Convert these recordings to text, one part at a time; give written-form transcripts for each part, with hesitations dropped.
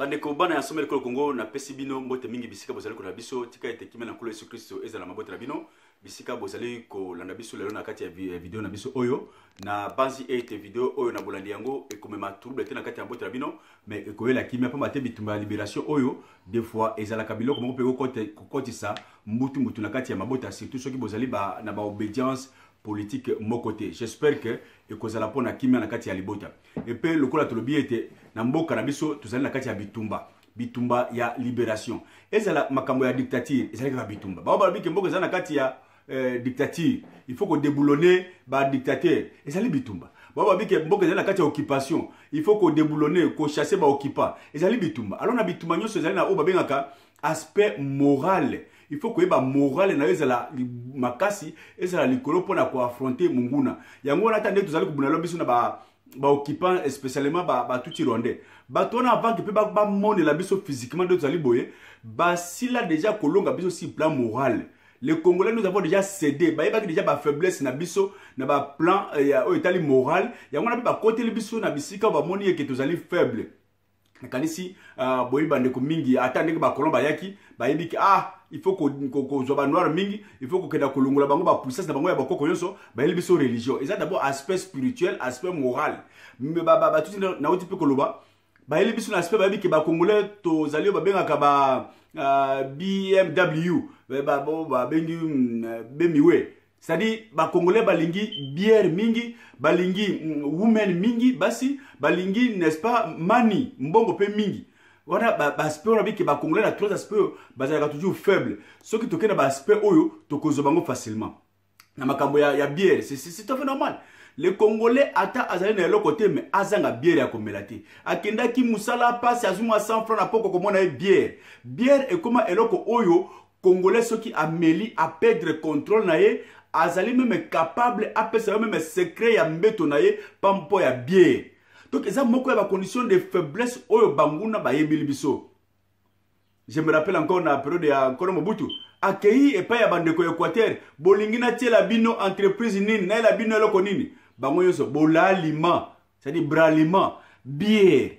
Bandeko bana ya sommet ko Congo na pesi bino mbote mingi bisika bozali ko na biso tika ete kimena na kolo Yesu Kristo ezala mabote na bino bisika bozali ko landa biso lelo na kati ya video na biso oyo na banzi ete video oyo na bolandi yango e komema trouble te na kati ya mbote na bino mais ekoyela kimia pa mate bitumba libération oyo des fois ezala kabilo ko pe ko kotisa mbutu na kati ya mabota surtout soki bozali ba na ba obédience politique mon côté. J'espère que ekozala pona kimia na kati ya libota. Et puis lokola tolobi ete na mboka na biso tozali na kati ya bitumba ya libération. Ezala makambo ya dictature, ezala ka bitumba. Ba ba bike mboka ezala na kati ya dictature. Il faut qu'on déboulonner ba dictateur. Ezala bitumba. Ba ba bike mboka ezala na kati ya occupation. Il faut qu'on déboulonner, qu'on chasser ba occupant. Ezala bitumba. Alors na bitumba nyonso ezala na o ba bengaka aspect moral. Il faut que la morale na ezala makasi ezala likolo pona ko affronter munguna yango na tande tozali kubuna lobiso na ba occupant spécialement ba tuti rwandais ba tona avant que pe ba monde la biso physiquement de tozali boye ba sila déjà kolonga biso si plan moral. Les Congolais nous avons déjà cédé ba yeba déjà ba faiblesse na biso na ba plan o etali moral yango na ba côté le biso na bisika ba moni que tozali faible kanisi boyi bandeko mingi atande ba kolomba yaki ba yebiki il faut qu'on soit noir mingi, il faut qu'on ait kolongola bango ba puissance na bango ya bakoko yonso ba yeli biso religion. Et ça d'abord aspect spirituel, aspect moral. Mais ba tout na oti pe koloba ba yeli biso na aspect ba yebiki ba congolais to zali ba bengaka ba BMW ba bengi bemiwe. C'est-à-dire ba congolais balingi bière mingi, balingi women mingi, basi balingi n'est-ce pas mani mbongo pe mingi. Voilà, aspect on a vu que ba congolais na trois aspects bazalaka toujours faible. Ce qui toke na ba aspect oyo tokozo bango facilement. Na makambo ya bière, c'est tout à fait normal. Les Congolais ata azali na eloko te mais azanga bière ya komelate. Akenda ki musala passe azuma 100 francs na poko komona bière. Bière est comme eloko oyo Congolais ceux qui ameli à perdre contrôle na ye azali même capable à pesa même secret ya mbeto na ye pampo ya bière. Donc, il y a des conditions de faiblesse au Banguna Bayebili Biso. Je me rappelle encore dans la période de Koro Mobutu. Accueilli et pas ya bandeko Équateur. Bolingina tie la bino entreprise nini, na la bino loko nini. Bango yoso, bolaliment, c'est-à-dire braliment, bière.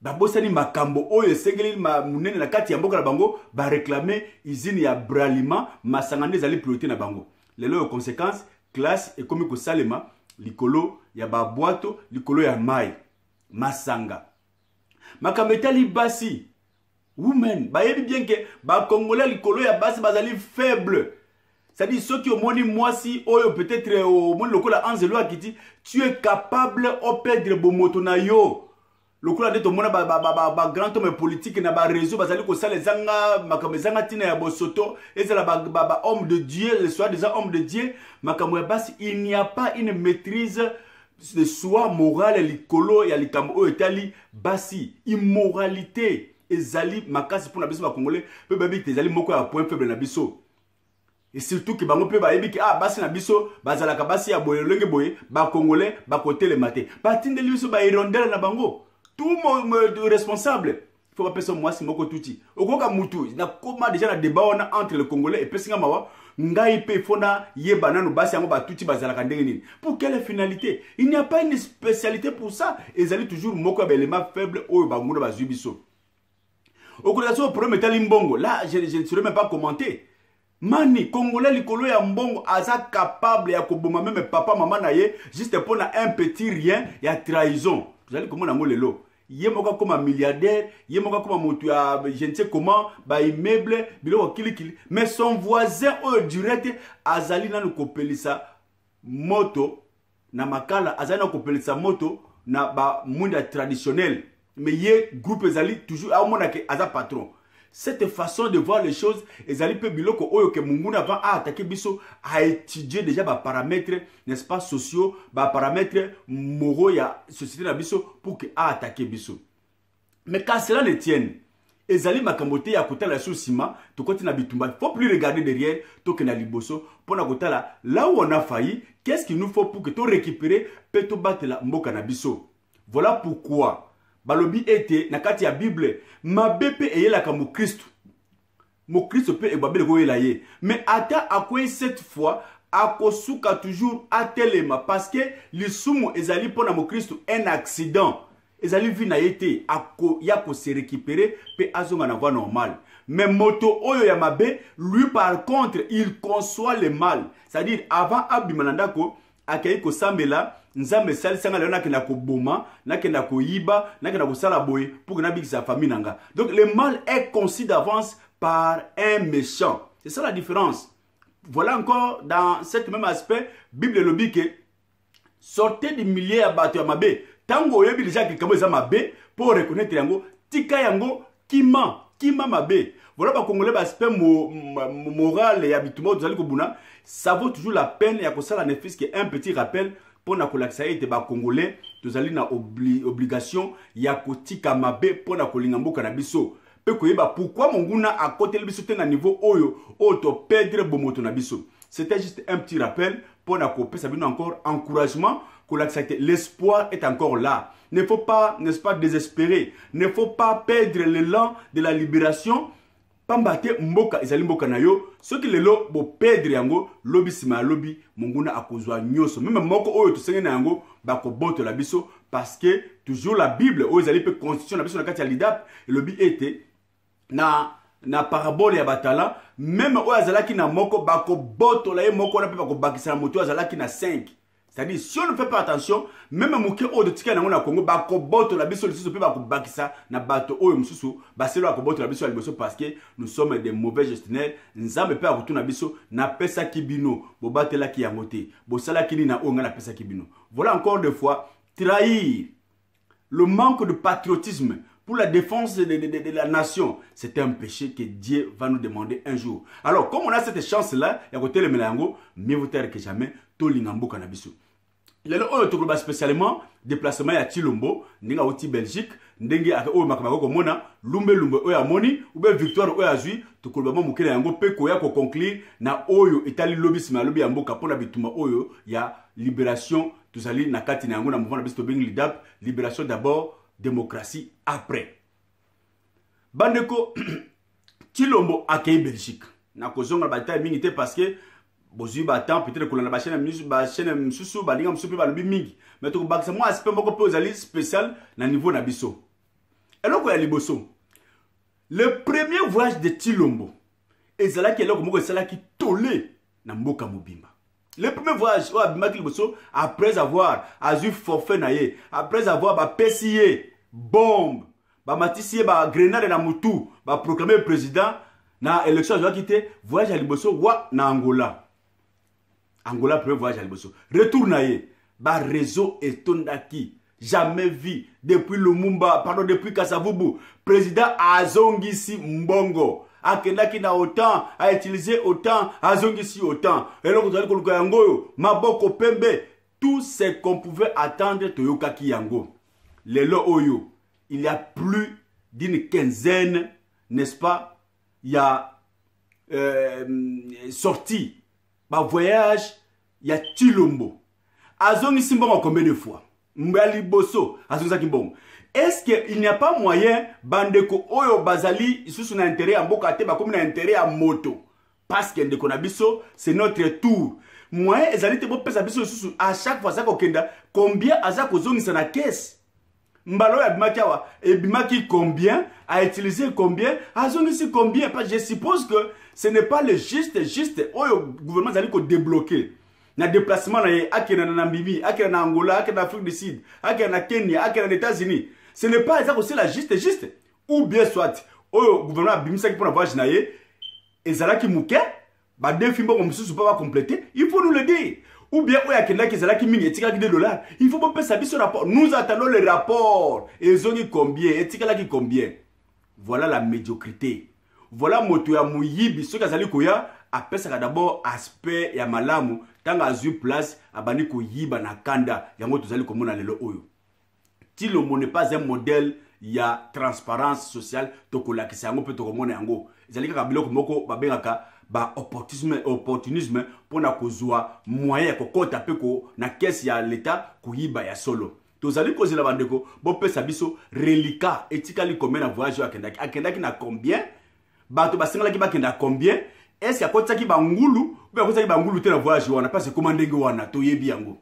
Babo sani makambo oyo sengeli ma munene na kati ya mboka na bango ba réclamer usine ya braliment masangane zali priorité na bango. Lelo conséquence classe économique salema likolo ya ba boato likolo ya mai masanga makametali basi women ba yebi bien que ba congolais likolo ya basi bazali faible, c'est-à-dire ceux qui ont moni mwasi oyo peut-être au monde lokola anzelo akiti tu es capable au perdre bomoto na yo lokola de to mona ba grand homme politique na ba réseau bazali ko sala zanga makamezanga tina ya bosoto ezala ba homme de Dieu, le soir des hommes de Dieu makambo ya basi. Il n'y a pas une maîtrise de soi morale likolo ya likambo oyo etali basi immoralité ezali makasi pour na biso ba congolais pe babi ezali moko ya point faible na biso. Et surtout que bango pe ba yebi ki basi na biso bazalaka basi ya boye lenge boye ba congolais ba côté le matin ba tindeli biso ba irondela na bango. Tout mon responsable, il faut appeler ça moi si moko tuti. Okoka mutu, na koma déjà na débat entre le Congolais et pesinga mawa, ngai pe fona yeba nanu basi yango ba tuti bazalaka ndenge nini. Pour quelle finalité? Il n'y a pas une spécialité pour ça. Ils allaient toujours moko ba élément faible oyo ba nguna ba zubiso. Okola problème etali mbongo. Là, je ne saurais même pas commenter. Mani Congolais likolo ya mbongo aza capable ya koboma même papa maman na ye juste pour na un petit rien ya trahison. Vous allez comment na lelo. Yemoka comme un milliardaire, yemoka comme un motu je ne sais comment, ba immeuble, bilo kilikili, mais son voisin au direct azali na kopelisa moto na makala azali na kopelisa moto na ba munda traditionnel, mais ye groupe ezali toujours a mona ke aza patron. Cette façon de voir les choses, ezali pe biloko oyo ke munguna avant a attaquer biso a étudier déjà ba paramètres, n'est-ce pas, sociaux, ba paramètres moraux ya société na biso pour que a attaquer biso. Mais quand cela le tienne, ezali makambote ya kotala sous-ciment, to côté na bitumba, faut plus regarder derrière, to ke na liboso, pour na kotala là où on a failli, qu'est-ce qu'il nous faut pour que to récupérer, pe to battre la mboka na biso. Voilà pourquoi balobi ete na kati ya Bible mabepe eyelaka mo Christ. Mo Christ peut ebabele ko yelaye. Mais ata akwe cette fois akosuka toujours atelema parce que lisumu ezali pona mo Christ un accident. ezali vie na yete ya ko se récupérer pe azonga na voie normale. Mais moto oyo ya mabe, lui par contre, il conçoit le mal. C'est-à-dire avant abimanandako akayi ko sambela nzambe sali sanga leo nakenda ko boma, nakenda ko yiba, nakenda ko sala boye pour que nabiki sa famille nanga. Donc le mal est conçu d'avance par un méchant. C'est ça la différence. Voilà encore dans cet même aspect, Bible le dit que sortez du milieu à bato ya mabe. Tango yebi déjà que kamo eza mabe pour reconnaître yango tika yango kima mabe. Voilà ba congolais ba aspect moral et habituellement vous allez ko buna, ça vaut toujours la peine ya ko sala nefis que un petit rappel pour na kolakisa ete ba congolais vous allez na obligation ya ko tika mabe pour na kolinga mboka na biso. Pe koyeba pourquoi monguna a côté le biso na niveau oyo auto perdre bomoto na biso. C'était juste un petit rappel pour na ko pesa bino encore encouragement que l'espoir est encore là. Ne faut pas, n'est-ce pas, désespérer. Ne faut pas perdre l'élan de la libération. Pambate mboka ezali mboka na yo. Ce qui le lo bo perdre yango lobi sima lobi monguna akozwa nyoso. Même moko oyo to sengena yango bako boto la biso parce que toujours la Bible oyo ezali pe constitution la biso na kati ya lidap lobi ete na parabole ya batala même oyo azalaki na moko bako boto la ye moko na pe bako bakisa na moto azalaki na 5. C'est-à-dire, si on ne fait pas attention, même si on ne fait pas Congo, parce que nous sommes des mauvais gestionnaires, nous sommes pas voilà encore deux fois, trahir le manque de patriotisme pour la défense de la nation, c'est un péché que Dieu va nous demander un jour. Alors, comme on a cette chance-là, il y a côté le Mélango, mieux vaut que jamais, tout l'ingambo cannabis. Il y a spécialement déplacement à Chilombo, Ninga Oti Belgique, Ndenge à Makamako Mona, Lumbe Oya Moni, ou bien Victoire Oya Zui, tout le monde Mukele Yango, Pekoya ko conclure, na Oyo, Italie lobbyisme, lobby Ambo, Kapona Bituma Oyo, il y a libération, tout ça, Nakati Nango, na mouvement de Bisto Bing Lidap, libération d'abord, démocratie après. Bandeko, Chilombo accueille Belgique. Na kozonga bataille minité parce que bozu batan peut-être que la chaîne mususu balinga mususu ba lobi mingi mais to bakisa moi aspect moko pe ozali spécial na niveau na biso. Eloko ya liboso. Le premier voyage de Chilombo ezalaki eloko moko esalaki tolé na mboka mobimba. Le premier voyage au abimaki liboso après avoir azu forfait na ye, après avoir ba pesiye bombe, ba matisiye ba grenade na mutu, ba proclamer président na élection doit quitter voyage à liboso wa na Angola. Angola premier voyage à liboso. Retour na ye ba réseau etondaki jamais vu depuis Lumumba, pardon depuis Kasavubu, président azongisi mbongo. Akendaki na autant, a utilisé autant, azongisi autant. Et là, vous allez koluka yango, maboko pembe, tout ce qu'on pouvait attendre toyokaki yango. Lelo oyo, il y a plus d'une quinzaine, n'est-ce pas? Il y a sorti, bah voyage, il y a Chilombo. Azongisi mbongo combien de fois? Mbali boso, azongisi mbongo. Est-ce qu'il n'y a pas moyen, bandeko oyo bazali, isusu na intérêt à mboka te, comme na intérêt à moto? Parce que ndeko na biso, c'est notre tour. Moyen, ezali te bo pesa biso isusu, à chaque fois ça kokenda, combien azako zongisa na caisse? Mbalo ya bimaki awa, et bimaki combien, a utilisé combien, azongisi combien? Parce que je suppose que ce n'est pas le juste, oyo gouvernement zali ko débloquer. Na déplacement na ye, akena na Namibie, akena na Angola, akena na Afrique du Sud, akena na Kenya, akena na États-Unis. Ce n'est pas ça aussi la juste. Ou bien soit, au gouvernement Bimisa qui pour voyage na ye, et Zalaki Mouké, bah deux films comme ça, pas compléter, il faut nous le dire. Ou bien, ou yakenda qui Zalaki Ming et tika $2. Il faut pas payer ce rapport. Nous attendons le rapport. Et ils ont dit combien, et tika qui combien. Voilà la médiocrité. Voilà moto ya muyibi, ce qu'azali koya, après ça d'abord aspect ya malamu, tant à zu place, abani koyiba na kanda, yango tozali komona lelo oyo. Chilombo n'est pas un modèle, il y a transparence sociale, tokola ki sango pe tokomona yango. Ezali kaka biloko moko babengaka ba opportunisme pour na kozwa moyen ko kota pe ko na caisse ya l'état koyiba ya solo. Tozali kozela bandeko, bo pesa biso reliquat etikali combien na voyage akendaki na combien? Bato basengala ki bakenda combien? Est-ce qu'il y a ba ngulu ou bien ko ba ngulu te na voyage wana parce que commandenge wana toyebi yango.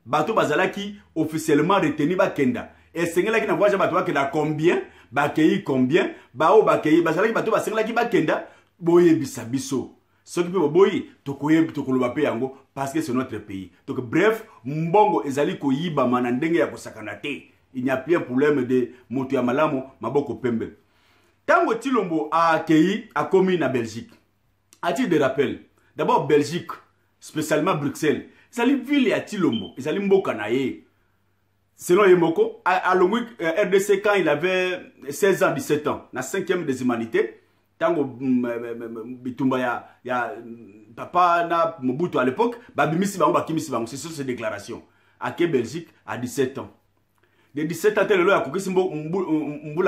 Bato bazalaki officiellement retenu ba kenda esengelaki na voyage bato bakenda combien bakei combien bao bakei bazalaki bato basengelaki bakenda boyebisa biso soki mpe boboyi tokoloba mpe yango parce que c'est notre pays. Donc bref, mbongo ezali koyibama na ndenge ya kosakana te. Il n'y a plus un problème de moto ya malamu maboko pembe. Tango Tshilombo a accueilli a commis na Belgique. A titre de rappel, d'abord Belgique, spécialement Bruxelles, ezali ville ya Tshilombo, ezali mboka na ye. Selon Yemoko, à Longwick, RDC quand il avait 16 ans, 17 ans, na 5e des humanités, tango bitumba ya papa na Mobutu à l'époque, babimisi bango bakimisi bango, c'est sur ces déclarations. À Belgique à 17 ans. De 17 ans, il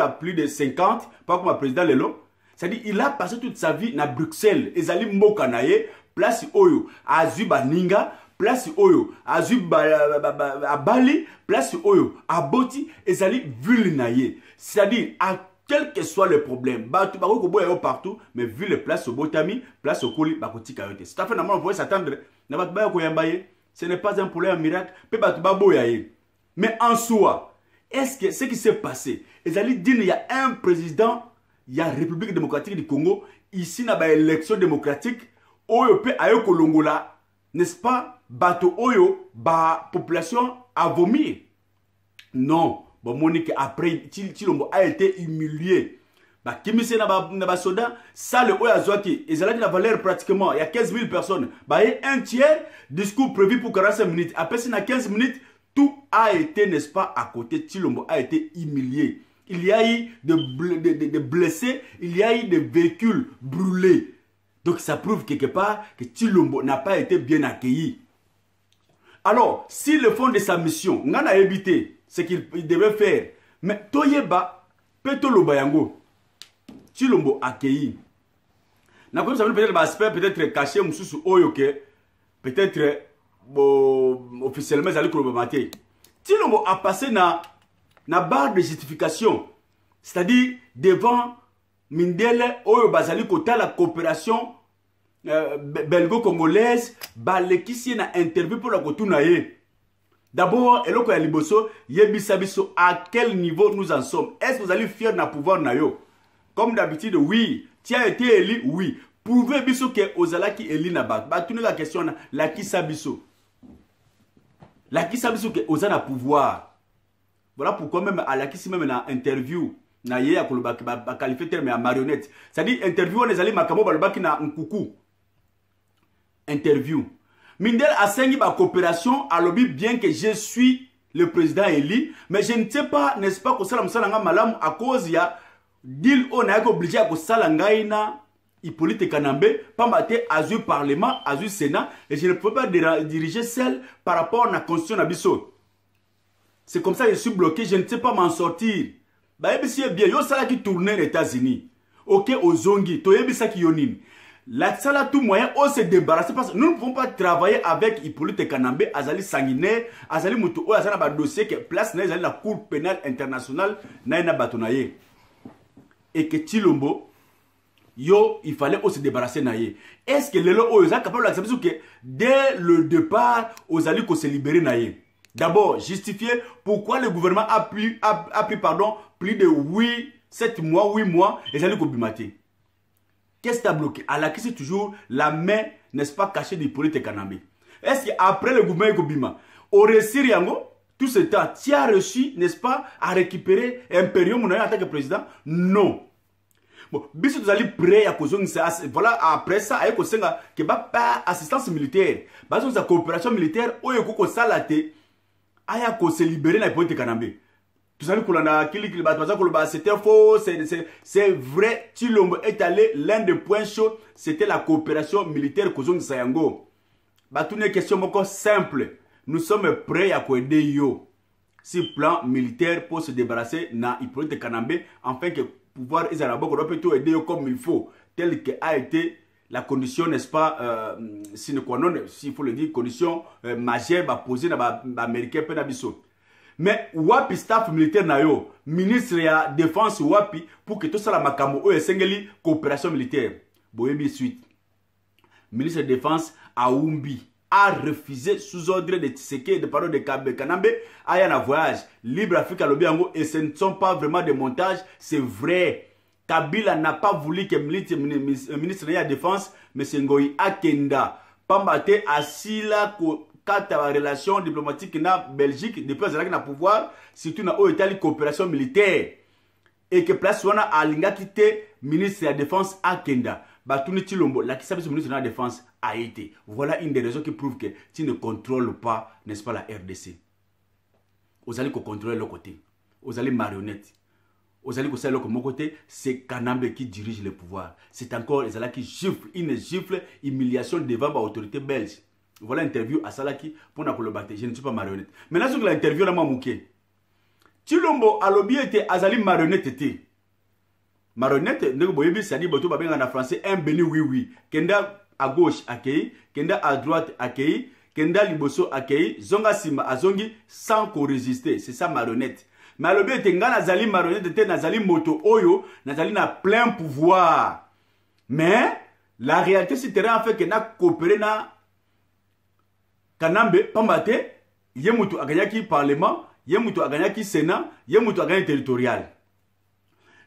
a a plus de 50, pas comme le président Lelo. C'est-à-dire il a passé toute sa vie à Bruxelles. Il a Mbokanaye, place Oyo, à Zubaninga, place Oyo, à Bali, place Oyo, à Boti, il a ville. C'est-à-dire, à quel que soit le problème, partout, mais vu les places au Botami, place au Koli, Bakoti Kayote. C'est à fait normal, on pouvait s'attendre. Ce n'est pas un problème miracle. Mais en soi, est-ce que ce qui s'est passé, il y a un président, il y a la République démocratique du Congo, ici, il y a une élection démocratique, Oyo pe ayo kolongola, n'est-ce pas, bato Oyo, ba population a vomi. Non. Bon, Monique, après, Tshilombo a été humilié. Bah, Kimise na soda, ça le Oyo Azwaki, ils ont la valeur pratiquement, il y a 15 000 personnes. Bah, il y a un tiers, discours prévu pour 45 minutes. Après, c'est 15 minutes, tout a été, n'est-ce pas, à côté. Tshilombo a été humilié. Il y a eu des blessés, il y a eu des véhicules brûlés. Donc ça prouve quelque part que Tshilombo n'a pas été bien accueilli. Alors, s'il le fond de sa mission, on a évité ce qu'il devait faire. Mais Toyeba, Petolo Bayango, Tshilombo accueilli. N'a pas peut-être l'aspect peut-être caché, peut-être officiellement, ça allait combattre. Tshilombo a passé na barre de justification, c'est-à-dire devant Mindele, Oyo Bazali Kota, la coopération belgo-congolaise, Balekisi na interview pour la Kotounaye. D'abord, Eloko ya Liboso, Yebisabiso, à quel niveau nous en sommes? Est-ce que vous allez fier na pouvoir na yo? Comme d'habitude, oui. Tu as été élu, oui. Prouvez biso que Ozalaki élu na bak. Bah, tu la question na la Kisabiso. La Kisabiso que Ozana pouvoir. Voilà pourquoi même à la Kissi même na interview na yé à Koloba ba qualifié terme à marionnette. C'est-à-dire interview on est allé makamo balbaki na nkuku. Interview. Mindel a sengi ba coopération à lobby bien que je suis le président élu, mais je ne sais pas, n'est-ce pas, que ça nga malam à cause ya deal on a obligé à ko sala ngaina Hippolyte Kanambe, pas maté azu parlement, azu sénat, et je ne peux pas diriger seul par rapport à la constitution d'Abisso. C'est comme ça que je suis bloqué, je ne sais pas m'en sortir. Bah, c'est bien, yo sala qui tournait les États-Unis. Ok, aux zongi, to yebi sa ki yonin. La sala tout moyen, on se débarrasser parce que nous ne pouvons pas travailler avec Hippolyte Kanambe, Azali sanguinaire, Azali Moutou, Azali ba dossier que place na la Cour pénale internationale na batonaye. Et que Tshilombo, yo, il fallait se débarrasser naye. Est-ce que Lelo Oyo est capable d'accepter que dès le départ, Ozali ko se libérer naye? D'abord, justifier pourquoi le gouvernement a pris plus de 7 mois, 8 mois, et Ozali ko bimate. Qu'est-ce qui a bloqué? À la c'est toujours la main, n'est-ce pas, cachée d'Hippolyte Kanambe. Est-ce qu'après le gouvernement Kobima, au récit Riango, tout ce temps, tu as reçu, n'est-ce pas, à récupérer Imperium en tant que président? Non. Bon, biso vous allez prêt à cause voilà, après ça, avec Osenga, que pas assistance militaire, bas sa coopération militaire, oyo koko salate, aya ko se libérer na Hippolyte Kanambe. Tout allez kolanda c'était faux, c'est vrai. Tshilombo est allé, l'un des points chauds, c'était la coopération militaire Kozong Sayango. Bah, une question beaucoup simple. Nous sommes prêts à aider yo. Si plan militaire pour se débarrasser na Hippolyte Kanambe, afin que pouvoir Isarabo doit tout aider comme il faut, tel que a été la condition, n'est-ce pas, sine qua non, s'il faut le dire, condition majeure posée dans l'Américain Penabiso. Mais wapi staff militaire na yo, ministre ya défense wapi pour que tout ça la makambo o coopération militaire. Boyebi suite. Ministre de défense a Umbi. a refusé sous ordre de Tshisekedi, de parole de Kanambe, à un voyage. Libre Afrique à Lobiango, et ce ne sont pas vraiment des montages, c'est vrai. Kabila n'a pas voulu que le ministre de la Défense, M. Ngoyi Akenda, Pambate, Asila, kata relation diplomatique na Belgique, depuis que na pouvoir, surtout na Italie, coopération militaire. Et que place wana alinga quitté ministre de la Défense Akenda. Batuni Chilombo, la qui s'appelle ministre de la Défense a été. Voilà une des raisons qui prouve que tu ne contrôles pas, n'est-ce pas, la RDC. Vous allez contrôler l'autre côté. Vous allez marionnette. Vous allez contrôler l'autre côté. C'est Kanambe qui dirige le pouvoir. C'est encore les Alaki qui giflent, une gifle, humiliation devant l'autorité belge. Voilà l'interview à Salaki pour le battre. Je ne suis pas marionnette. Maintenant, sur l'interview, on a mouké. Chilombo a lobby était Azali marionnette était. Marionnette, c'est-à-dire en français, un béni oui. Kenda à gauche accueilli, Kenda à droite accueilli, Kenda liboso accueilli, Zonga Sima Azongi sans co-résister. C'est ça marionnette. Mais lobby était Nazali marionnette était Nazali moto oyo, Nazali na plein pouvoir. Mais la réalité c'est en fait que na coopéré na Kanambe Pambate, Yemutu Aganyaki Parlement, Yemutu Aganyaki Sénat, Yemutu Aganyaki territorial.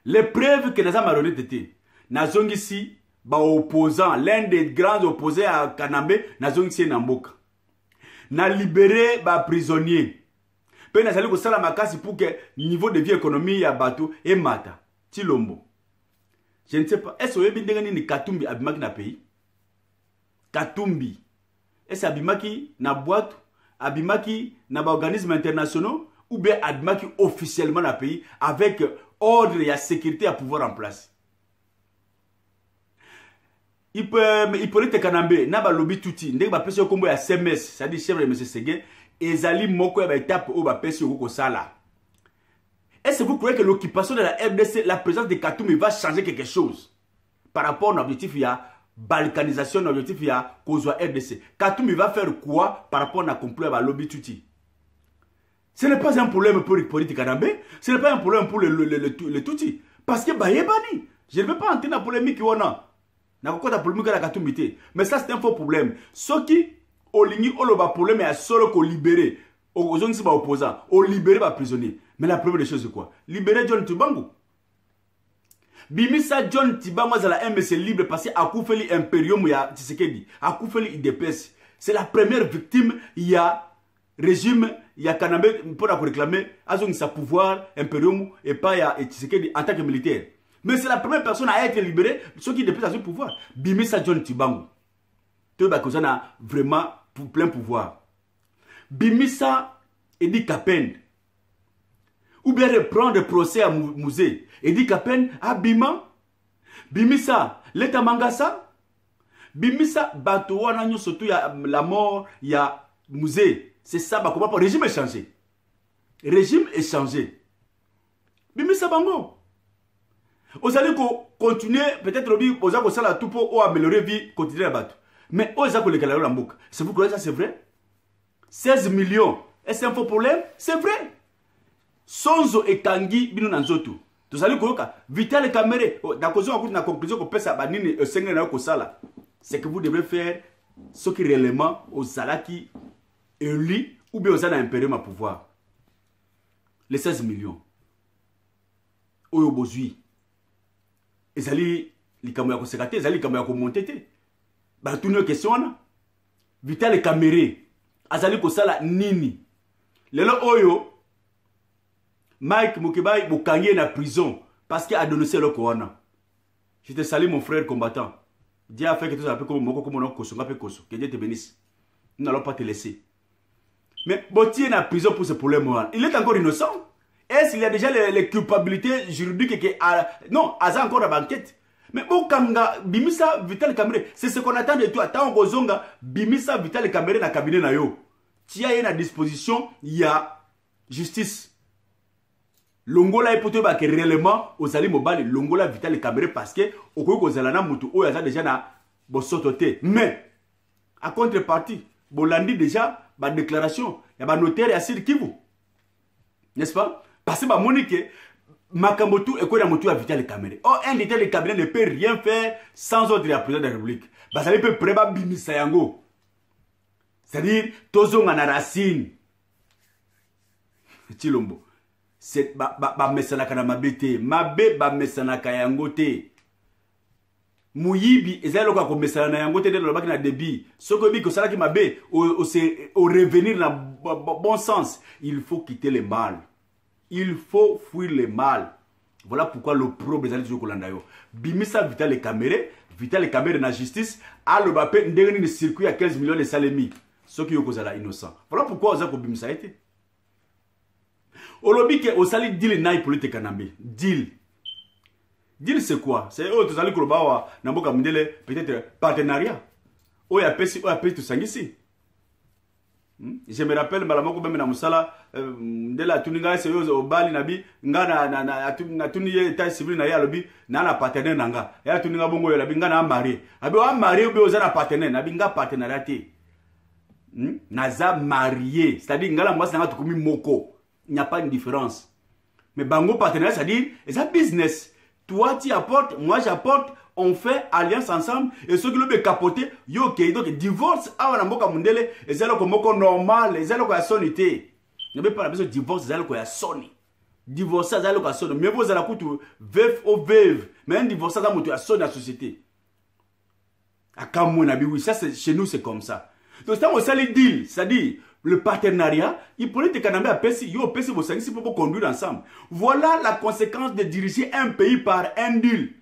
Les preuves que Naza marionnette était, Nazongi si, opposant, l'un des grands opposés à Kanambe, Nazongi si Namboka. Na libéré prisonnier. Pe Nazali ko sala makasi pour que niveau de vie économique ya bateau et mata. Chilombo. Je ne sais pas, est-ce que vous ni Katumbi abimaki na pays? Katumbi. Est-ce abimaki na boîte, abimaki na organismes internationaux ou bien abimaki officiellement na pays avec ordre et sécurité à pouvoir en place. Il peut être Kanambe, n'a pas lobby touti, n'est pas pesé au combo à SMS, c'est-à-dire chef de M. Ségué, et Zali Moko et étape au bas pesé au Sala. Est-ce que vous croyez que l'occupation de la RDC, la présence de Katoumi va changer quelque chose par rapport à l'objectif, il y a balkanisation, l'objectif, il y a cause RDC. Katoumi va faire quoi par rapport à complot à lobby touti? Ce n'est pas un problème pour politique Kanambe, ce n'est pas un problème pour le Tutsi. Parce que Bayebani, je ne veux pas entrer dans la polémique. Mais ça, c'est un faux problème. Ceux qui ont le problème est solo qu'on libérer. Aux gens qui sont opposants, on libérer les prisonniers. Mais la première des choses, c'est quoi? Libérer John Tibangu. Bimisa John Tibangu, la MSC libre parce qu'il a coupé l'impérium, il y a Tshisekedi, a coupé l'IDPS. C'est la première victime, il y a régime, il y a Kanambe pour réclamer sa pouvoir, impérium et pas Tshisekedi en tant que militaire. Mais c'est la première personne à être libérée, ceux qui depuis à ce pouvoir. Bimisa John Tibangu. Tu vois qu'on a vraiment plein pouvoir. Bimisa Edi Kapen. Ou bien reprendre le procès à musée. Edi Kapen à Bima. Bimisa Leta Mangasa. Bimisa Batouana Nyo surtout la mort, il y a musée. C'est ça, comment le régime est changé. Régime est changé. Bimisa Bango. Vous allez continuer, peut-être, vous allez faire tout pour améliorer la vie quotidienne de bateau. Mais vous allez faire la boucle. C'est vous croyez ça, c'est vrai? 16 millions. Est-ce c'est un faux problème? C'est vrai. Sonzo et Tanguy, bino nanzoto. Vous allez faire Vital et Kamere. D'accord, la conclusion que peut banini c'est que vous devez faire ce qui réellement aux Alaki élu ou bien aux impérium à pouvoir. Les 16 millions. Oyo bozui. Ezali likambo ya kosekate, ezali likambo ya komontete. Ba tuni question wana. Vital Kamere azali kosala nini? Lelo oyo Mike Mukibai bokangi na prison parce qu'il a dénoncé le corona. Je te salue mon frère combattant. Dieu a fait que tout ça comme moko comme on kosonga pe koso. Que Dieu te bénisse. Nous n'allons pas te laisser. Mais Botier est en prison pour ce problème. Il est encore innocent. Est-ce qu'il y a déjà les culpabilités juridiques non, Aza encore à banquette. Mais Bokanga, Bimisa Vital Kamere, c'est ce qu'on attend de toi. Tant qu'on zonga, Bimisa Vital Kamere na cabinet na yo. Tu as une disposition, il y a justice. Longola est pour toi que réellement, aux alliés mobile, Longola Vital Kamere parce que, au coup, aux alana mutu, ou yaza déjà na bosotote. Mais, à contrepartie, Bolandi déjà, ma déclaration, il y a un notaire à Sir Kivu. N'est-ce pas? Parce que ma monique, Makamotu et quoi motu à Vital Kamere. Oh, un Vital Kamere ne peut rien faire sans ordre de la présidente de la République. Parce qu'il peut préparer Bimisa Yango. C'est-à-dire, tozonga na racine. Chilombo. C'est ba mesanaka na mabete. Mabe ba mesanaka yango te. Muyibi, ezali ko mesana na yango te de lobaki na débit. Soko bi ko sala ki mabe au revenir na bon sens, il faut quitter le mal. Il faut fuir le mal. Voilà pourquoi le problème est toujours kolanda yo. Bimisa Vital na justice a le bapé ndengeni de circuit à 15 millions de salemi. Ceux qui yokozala innocent. Voilà pourquoi oza ko bimisa été. Olobi ke osali deal na politique kanambe. Deal. Deal c'est quoi? C'est eux tous allés kolobawa na mboka mundele peut-être partenariat. Oya pesi tout sangisi. Je me rappelle malamoko beme na musala ndela tuninga se yo obali nabi nga na tuniye état civil na ya lobi na na partenaire nanga ya tuninga bongo yo labi nga na marié abi wa marié obi oza na partenaire nabi nga partenariat te naza marié c'est-à-dire nga la mwasi nanga tukumi moko il n'y a pas de différence mais bango partenariat c'est-à-dire c'est un business toi tu apportes moi j'apporte on fait alliance ensemble et ceux qui l'ont capoté yo ok donc divorce awa na mboka mundele ezalo ko moko normal ezalo ko ya sonité ne pas besoin de divorce ezalo ko ya soni divorce ezalo ko ya soni mais vous allez kutu veuf ou veuve mais un divorce ça moto ya soni la société akamona bi oui ça c'est chez nous c'est comme ça donc ça on sali deal c'est-à-dire le partenariat il pourrait te canambe à pesi yo pesi vos sangs pour conduire ensemble voilà la conséquence de diriger un pays par un deal.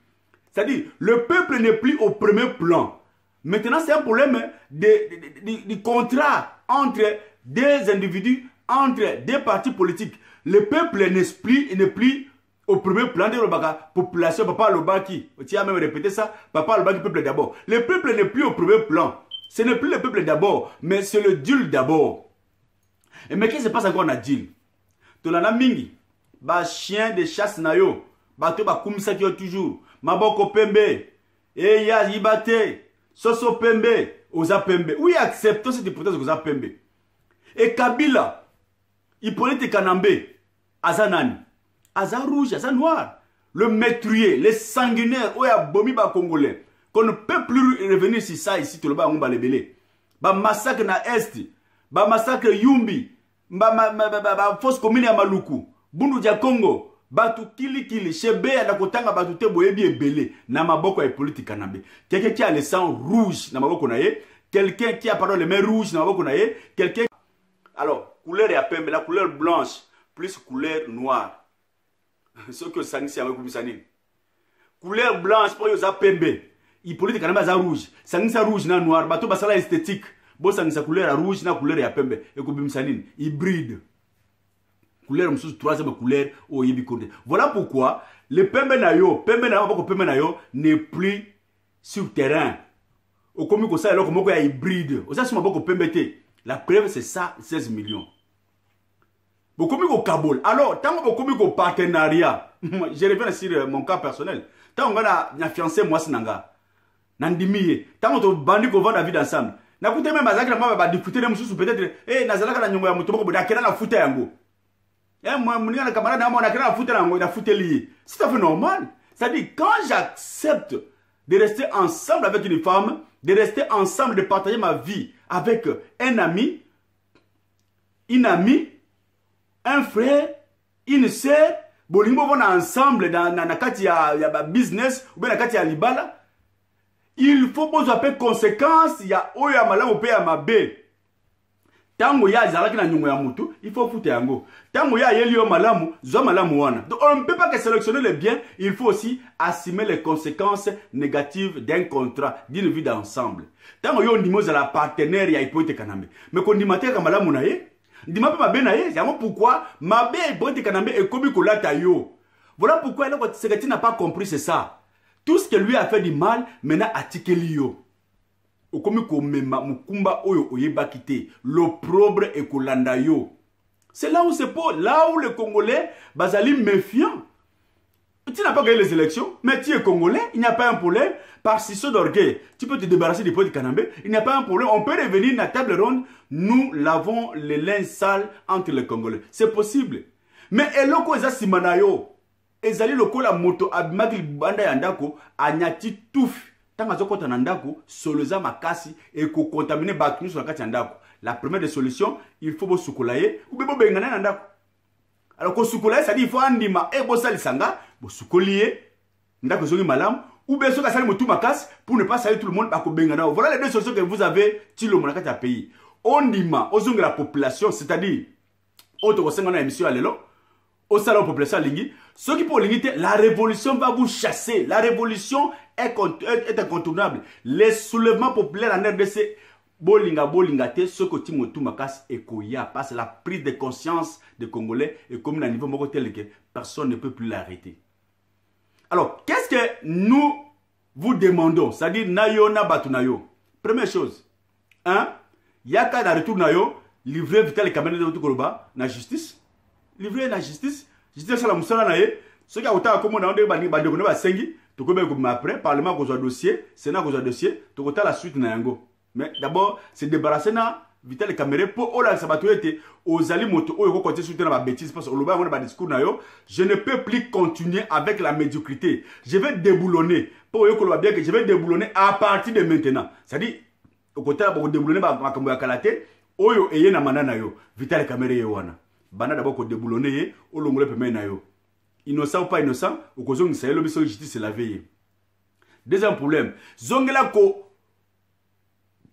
C'est-à-dire, le peuple n'est plus au premier plan. Maintenant, c'est un problème de contrat entre des individus, entre des partis politiques. Le peuple n'est plus au premier plan de la population. Papa Lobaki, tu as même répété ça. Papa Lobaki, peuple d'abord. Le peuple n'est plus au premier plan. Ce n'est plus le peuple d'abord, mais c'est le Dieu d'abord. Et mais qu'est-ce qui se passe encore dans le Dieu? Tolana mingi, ba chien de chasse na yo, ba to ba kumisa ki yo toujours. Maboko pembe, eya yibate, soso pembe, oza pembe. Oui, acceptons cette hypothèse oza pembe. Et Kabila, Hippolyte Kanambe, azanani, aza rouge, aza noir. Le meurtrier, les sanguinaires, oya bomi ba congolais. Qu'on ne peut plus revenir sur ça ici, tout le bas on va les belé. Ba massacre na Est, ba massacre Yumbi, ba fausse commune à Maluku, Bundu dia Congo. Batu kili chebe ya kotanga batu te boyebi ebele na maboko ya politique Kanambe. Quelqu'un qui a le sang rouge na maboko na ye, quelqu'un qui a pardon les mains rouges na maboko na ye, quelqu'un alors couleur ya pembe la couleur blanche plus couleur noire. Ce que sangisi avec kubisani. Couleur blanche pour yoza pembe. Il politique Kanambe za rouge. Sangisa rouge na noir, batu basala esthétique. Bo sangisa couleur ya rouge na couleur ya pembe et kubimsanine hybride. Couleur moussous troisième couleur au Yibikonde. Voilà pourquoi le pembe na yo n'est plus sur terrain. Au comico ça alors comme ya hybride. Au ça sur maboko pembe te. La preuve c'est ça 16 millions. Au comico Kaboul. Alors tant au comico partenariat. Je reviens sur mon cas personnel. Tant on a fiancé moi sinanga. Nandimiye. Tant on bandi ko vendre la vie ensemble. Na kuté même bazaki na ba discuter moussous peut-être nazalaka na nyongo ya muto boko dakela na futa yango. C'est tout à fait normal. C'est-à-dire, quand j'accepte de rester ensemble avec une femme, de rester ensemble, de partager ma vie avec un ami, une amie, un frère, une sœur, bolingo vona ensemble dans la kati ya business ou bien la kati ya libala, il faut poser un peu conséquence, il y a oya malamu pe ya mabe. Tango ya zalaki na nyungu ya mutu, il faut foutre yango. Tango ya yelio malamu, zo malamu wana. Donc on ne peut pas que sélectionner les biens, il faut aussi assumer les conséquences négatives d'un contrat, d'une vie d'ensemble. Tango yo ndimo za la partenaire ya Hippolyte Kanambe. Mais qu'on dimate ka malamu na ye, ndima pe mabe na ye, c'est pourquoi mabe Hippolyte Kanambe est comme kolata yo. Voilà pourquoi Sekati n'a pas compris c'est ça. Tout ce que lui a fait du mal, maintenant atikeli yo. L'opprobre et kolanda yo. C'est là où c'est pas, là où les Congolais, bazali méfiants. Tu n'as pas gagné les élections, mais tu es Congolais, il n'y a pas un problème. Par ciseaux d'orgueil, tu peux te débarrasser des pots de Kanambe, il n'y a pas un problème. On peut revenir à la table ronde, nous lavons les linges sales entre les Congolais. C'est possible. Mais eloko eza simanayo, ezali loko la moto abimaki banda yandako, anyati touf. Tant que tu as ndako, soloza makasi et ko contaminer bakinu sur la kati ndako. La première des solutions, il faut soukolaye ou bien bengana nanda. Alors ko soukolaye ça dit il faut andima e bo salisanga, bo soukoliye ndako zongi malam ou bien soka sali mutu makas pour ne pas salir tout le monde ba ko bengana. Voilà les deux solutions que vous avez tilo monaka ta pays. Ondima ozongi la population, c'est-à-dire autre que na émission alelo au salon population lingi, ceux qui pour limiter la révolution va vous chasser. La révolution est incontournable. Les soulèvements populaires en RDC bolinga te ce que timotu makas ekoya parce la prise de conscience des Congolais et comme à niveau moko tel que personne ne peut plus l'arrêter. Alors, qu'est-ce que nous vous demandons? C'est-à-dire nayo na batunayo. Première chose, hein, yaka na retour nayo, livrer Vital Kamerhe de Koloba na justice. Livrer la justice. Justice la musala naye. Ce qui a autant comme on a dit bandi ko na sengi, to ko be ko après parlement ko zo dossier, sénat ko zo dossier, to ko ta la suite na yango. Mais d'abord, c'est débarrasser na Vital Kamerhe pour ola sabatoyete aux ali moto o ko continuer sur na bêtise parce que loba on ba discours na yo, je ne peux plus continuer avec la médiocrité. Je vais déboulonner pour yo ko loba bien que je vais déboulonner à partir de maintenant. C'est-à-dire au côté ba ko déboulonner ba makambo ya kalate oyo eye na manana yo Vital Kamerhe ye wana. Bana d'abord ko déboulonner ye o longole peme na yo. Innocent ou pas innocent, au kozong sa yelo biso justice la veille. Deuxième problème, zongela ko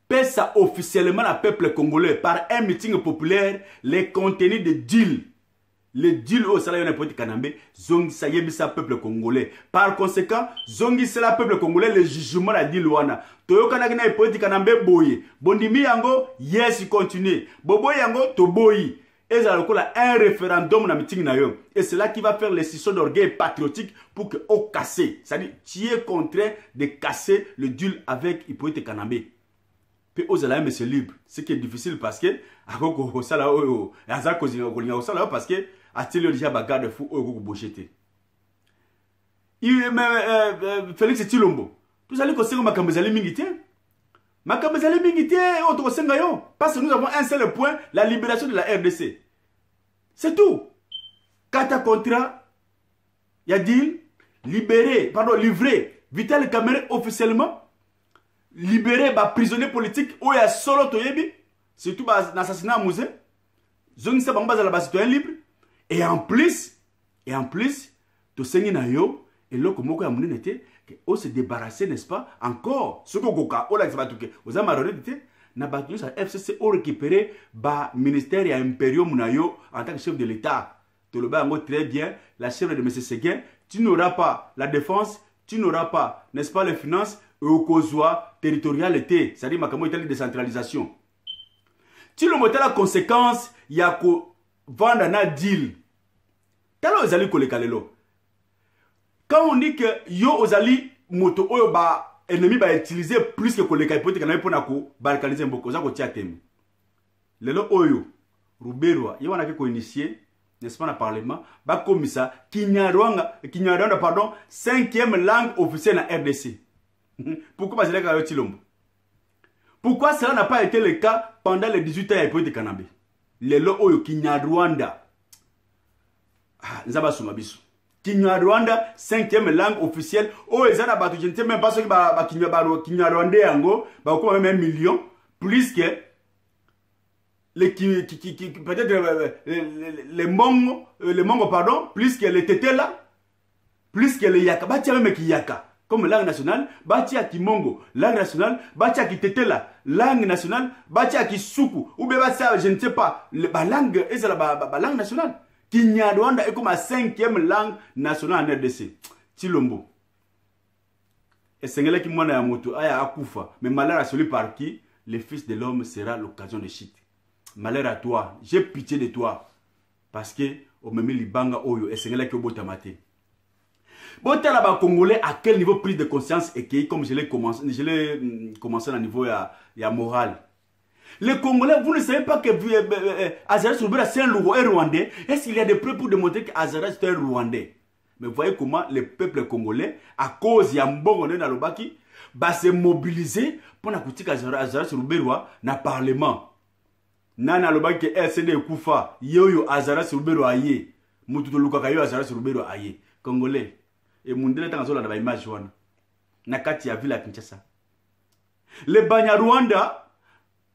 pesa officiellement le peuple congolais par un meeting populaire les contenus de deal. Les deals au salaire de Kanambe, zongi sa yebisa peuple congolais. Par conséquent, zongi c'est la peuple congolais le jugement la deal wana. Toyoka na gina politique Kanambe boye. Bondimi yango yes continue. Bobo yango to boyi. Et ça un référendum dans le meeting. Et c'est là qui va faire l'institution d'orgueil patriotique pour que au casser. C'est-à-dire, tu es contraint de casser le deal avec Hippolyte Kanambe. Puis aux alliés, mais c'est libre. Ce qui est difficile parce que, parce que, a-t-il déjà bagarre de fou au bochete. Félix Tshilombo. Tout ça, c'est comme Makambezali Mingité. Makambezali Mingité, autre Sengayo. Parce que nous avons un seul point, la libération de la RDC. C'est tout. Kata contrat, il y a dit, livrer Vital Kamerhe officiellement, libérer les prisonniers politiques, où il y a solo toyebi, surtout l'assassinat à Mouzé, zone sa bamba la citoyen libre, et en plus, to sengi na yo, et là, comme on a dit, on se débarrasser, n'est-ce pas, encore, ce qu'on a dit, aux amaronités, na battu sa FCC ont récupéré ba ministère et impérium nayo en tant que chef de l'État. Tu le bas très bien, la chef de M. Seguin, tu n'auras pas la défense, tu n'auras pas, n'est-ce pas, les finances, et au causois territorialité, c'est-à-dire ma camouflage de décentralisation. Tu le montres la conséquence, il y a que vendre un deal. Quand on allez coller kalelo. Quand on dit que yo ozali moto oyo ba ennemi va utiliser plus que les capotes qu'on a pour nako balkaniser beaucoup ça ko tiatem lelo oyo Ruberwa il y a ko initier n'est-ce pas, dans le parlement ba komisa Kinyarwanda pardon 5e langue officielle en RDC. Pourquoi pas cela Tshilombo? Pourquoi cela n'a pas été le cas pendant les 18 ans de Kanambe? Lelo oyo Kinyarwanda nzaba sumabiso Kinyarwanda 5e langue officielle. Oh, ils ont battu, je ne sais même pas ce que Kinyarwanda yango, comme même 1 million, plus que les peut-être les Mongo, pardon, plus que les Tetela, plus que les Yaka, batia même qui Yaka, comme langue nationale, batia qui Mongo, langue nationale, batia qui Tetela, langue nationale, batia qui Suku, ou bien batia, je ne sais pas, la langue, et c'est la langue nationale. Kinyarwanda est comme la 5e langue nationale en RDC. Tshilombo. Et c'est ce qui m'a dit à Akoufa. Mais malheur à celui par qui le fils de l'homme sera l'occasion de chute. Malheur à toi. J'ai pitié de toi. Parce que au même libanga oyo et c'est ce qui m'a dit. Bon, tu as Congolais à quel niveau prise de conscience et qui comme je l'ai commencé à niveau moral. Les Congolais, vous ne savez pas que Azara Soubera c'est un Rwandais. Est-ce qu'il y a des preuves pour démontrer qu'Azara c'est un Rwandais? Mais voyez comment le peuple congolais, à cause de Mbongo dans le Baki, va se mobiliser pour que Azara Soubera dans le Parlement. Nana le Baki LCD Koufa, Yoyo Azara Soubera aye. Mututo Lukakayo Azara Soubera aye. Congolais. Et Mundele Tangazola dans l'image wana. Nakati ya ville à Kinshasa. Le Banyarwanda.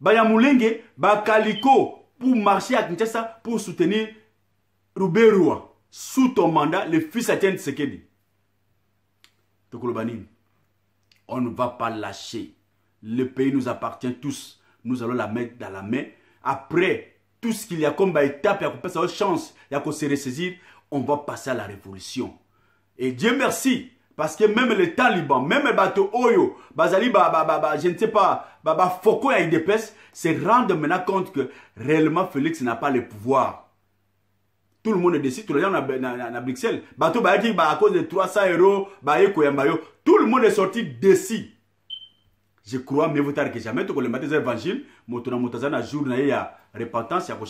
Bayamulenge, Bakaliko, pour marcher à Kinshasa, pour soutenir Ruberua, sous ton mandat, le fils à Tienne Tshisekedi. Tokolobani, on ne va pas lâcher. Le pays nous appartient tous. Nous allons la mettre dans la main. Après, tout ce qu'il y a comme étape, il y a comme ça, chance, il y a qu'on se ressaisir, on va passer à la révolution. Et Dieu merci, parce que même les talibans, même les bateaux Oyo, Bazali, je ne sais pas, Foko et IDPS, se rendent maintenant compte que réellement Félix n'a pas le pouvoir. Tout le monde décide, tout le monde à Bruxelles. Bateau à cause de 300 €, tout le monde est sorti d'ici. Je crois mieux vaut tard que jamais. Tout le matin des évangiles, un jour il y a repentance, il y a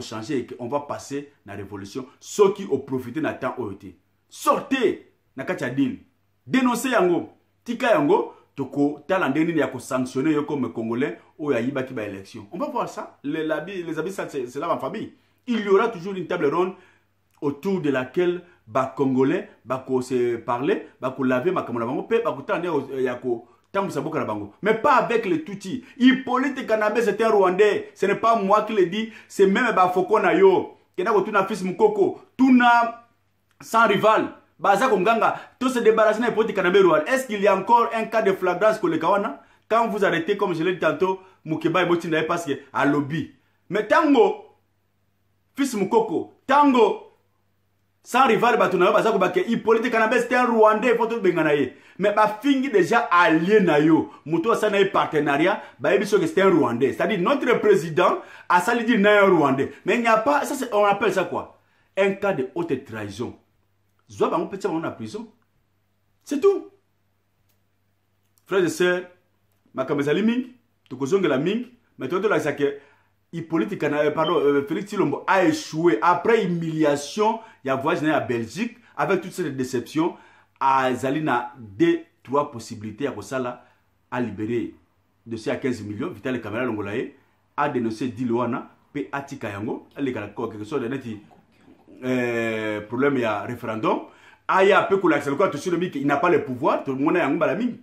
changer et on va passer la révolution. Ceux qui ont profité de temps OET. Sortez, nakacha deal. Dénoncez yango. Tika yango, toko talandeni ya ko sanctionner yo comme Congolais ou ya yiba ki ba élection. On va voir ça. Les habits ça c'est là en famille. Il y aura toujours une table ronde autour de laquelle ba Congolais ba ko se parler, ba ko laver ma kamona bango pe ba ko tande ya ko mais pas avec les Tutsis. Hippolyte Kanambe, c'est un Rwandais. Ce n'est pas moi qui le dis. C'est même Bafoko Nayo. Kena ko tuna fils Mukoko. Tuna sans rival. Baza Konganga. Tout se débarrasser de Hippolyte Kanambe Rwanda. Est-ce qu'il y a encore un cas de flagrance pour le Kawana? Quand vous arrêtez, comme je l'ai dit tantôt, Mukeba et Botindaye parce que à lobby. Mais Tango, fils Mukoko, Tango, sans rival, Hippolyte Kanambe, c'est un Rwandais, il faut tout benganaye. Mais bah fingi déjà allié na yo. Mouto ça n'a partenariat, bah c'est un Rwandais. C'est-à-dire notre président a sali dit un Rwandais. Mais il n'y a pas, ça on appelle ça quoi? Un cas de haute trahison. Zoa bah on peut en prison. C'est tout. Frères et sœurs, ma kamezali ming, to kozonga la ming, mais toi là ça que Hippolyte Kanambe, pardon, Félix Tshilombo a échoué après humiliation. Il y a voyagé à Belgique avec toutes ces déceptions. À Zalina, 2-3 possibilités à Kosala à libérer de ces à 15 millions. Vital les caméras l'ongolaye a dénoncé Diloana, P. Atikayango, les quelque chose de problème il y a référendum. Aya peu que l'accès quoi tout sur le mec il n'a pas le pouvoir, tout le monde est en balami.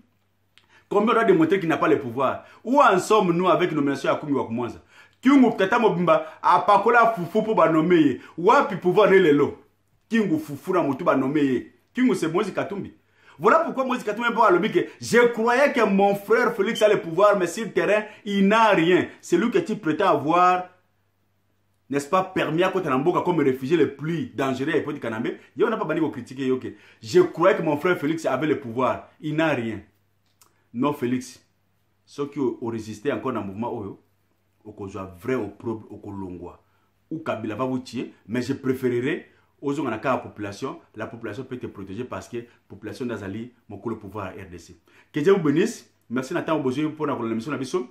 Combien on doit démontrer qu'il n'a pas le pouvoir? Où en sommes-nous avec nomination à Kumi Wakumonza? Kingu peut-être mobimba a pakola fufu pour ba nommer. Wapi pouvoir ne lelo? Kingu fufu na mutu ba nommer. Kingu c'est Moïse Katumbi. Voilà pourquoi Moïse Katumbi est pas à l'objet que je croyais que mon frère Félix a le pouvoir, mais sur le terrain, il n'a rien. C'est lui que tu prétends avoir, n'est-ce pas, permis à côté d'Amboka comme réfugié le plus dangereux à l'époque de Kanambe. Il n'a pas banni de critiquer. Okay. Je croyais que mon frère Félix avait le pouvoir. Il n'a rien. Non, Félix. Ceux qui ont résisté encore dans le mouvement Oyo, au vrai au propre au Kolongwa. Ou Kabila va vous tuer, mais je préférerais aux gens la population peut te protéger parce que la population d'Azali mon le pouvoir à RDC. Que Dieu vous bénisse. Merci Nathan Obozoye pour l'émission de la mission.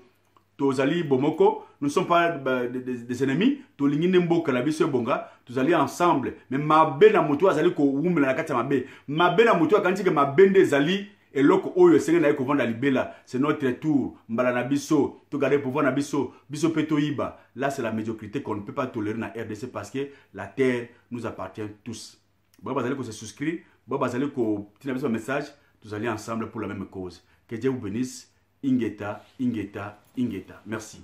Tozali Bomoko, nous ne sommes pas des ennemis. Tolingine Mboka la biso bonga, tous allés ensemble. Mais ma belle moto azali ko wumbe na kati ma be. Ma belle moto akanti que ma bende zali et loko oyo senga na ko vendre libela. C'est notre tour. Mbala na biso, to garder pouvoir na biso, biso peto iba. Là c'est la médiocrité qu'on ne peut pas tolérer na RDC parce que la terre nous appartient tous. Bon bazali ko se souscrire, bon bazali ko tina biso message, tous allés ensemble pour la même cause. Que Dieu vous bénisse. Ingeta, Ingeta, Ingeta. Merci.